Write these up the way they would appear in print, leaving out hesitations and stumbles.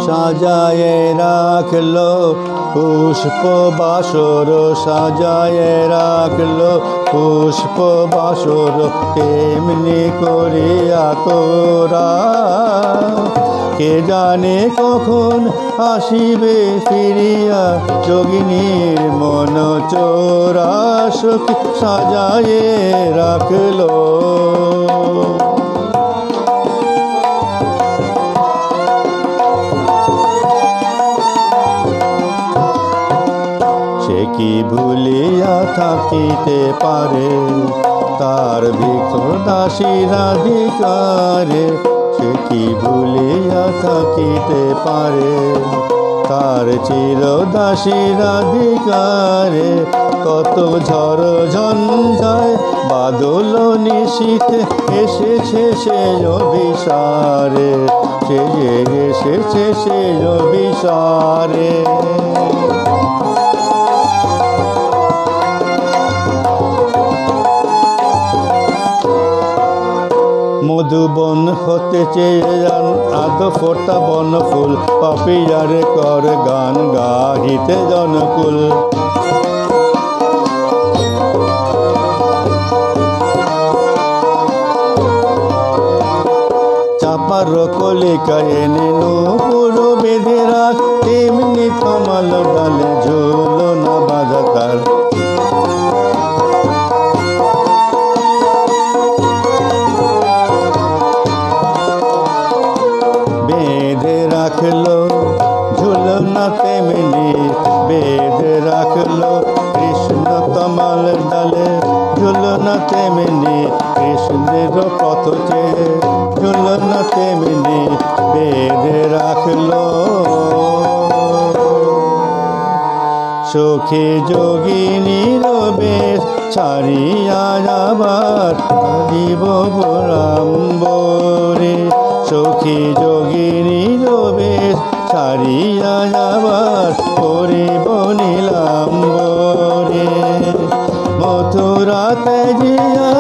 সাজায় রাখলো পুষ্প বাসর, সাজায় রাখলো পুষ্প বাসর, কেমনি করিয়া তোরা। কে জানে কখন আসিবে ফিরিয়া যোগিনীর মন চোরা, সখী সাজায় রাখলো। সে কি ভুলিয়া থাকিতে পারে তার ভিখর দাসী রাধিকারে, সে কি ভুলিয়া থাকিতে পারে তার চিরদাসী রাধিকারে। কত ঝড় ঝঞ্ঝায় বাদল নিশীথে এসেছে সে অভিসারে, সে যে এসেছে সে অভিসারে। মধুবন হতে চেয়ে যান আধ ফোটা বনফুল, পাপিয়ারে কর গান গাহিতে জনকুল। চাপার কলিকা এনে নূপুর বেঁধে রাখ, তেমনি কমল ডালে ঝুলো না বাঁধা তার। বেঁধে রাখলো ঝুলনা তেমনি বেঁধে রাখলো কৃষ্ণ কমল ডালে, ঝুলনা তেমনি কৃষ্ণের পথ চেয়ে, ঝুলনা তেমনি বেঁধে রাখলো। সখী যোগিনীর বেশ ছাড়িয়া যাবার দিব গোরাম্বরে, সখী যোগিনীর বেশ ছাড়িয়া যাবার করিব নীলাম্বরে। মথুরাতে জিয়া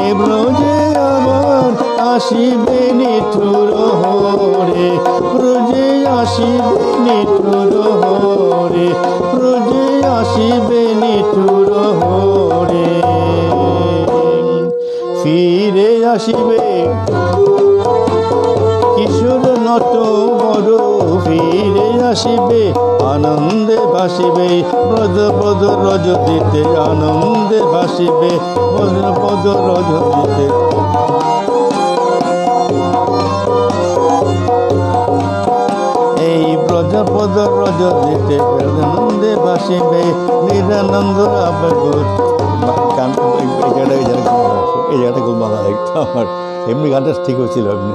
এ ব্রজে আবার আসিবে নিঠুর হরে, ব্রজে আসিবে নিঠুর হরে, ব্রজে আসিবে নিঠুর হরে। ফিরে আসিবে কিশোর নট বড়, ফিরে আসিবে আনন্দে ভাসিবে ব্রজপদ রজতীতে, আনন্দে ভাসিবে ব্রজপদ রজতীতে। এই ব্রজপদ রজতীতে আনন্দে ভাসিবে নিরানন্দ আবেগ। এই জায়গাটা খুব ভালো লাগতো আমার, এমনি গানটা ঠিক হচ্ছিল এমনি।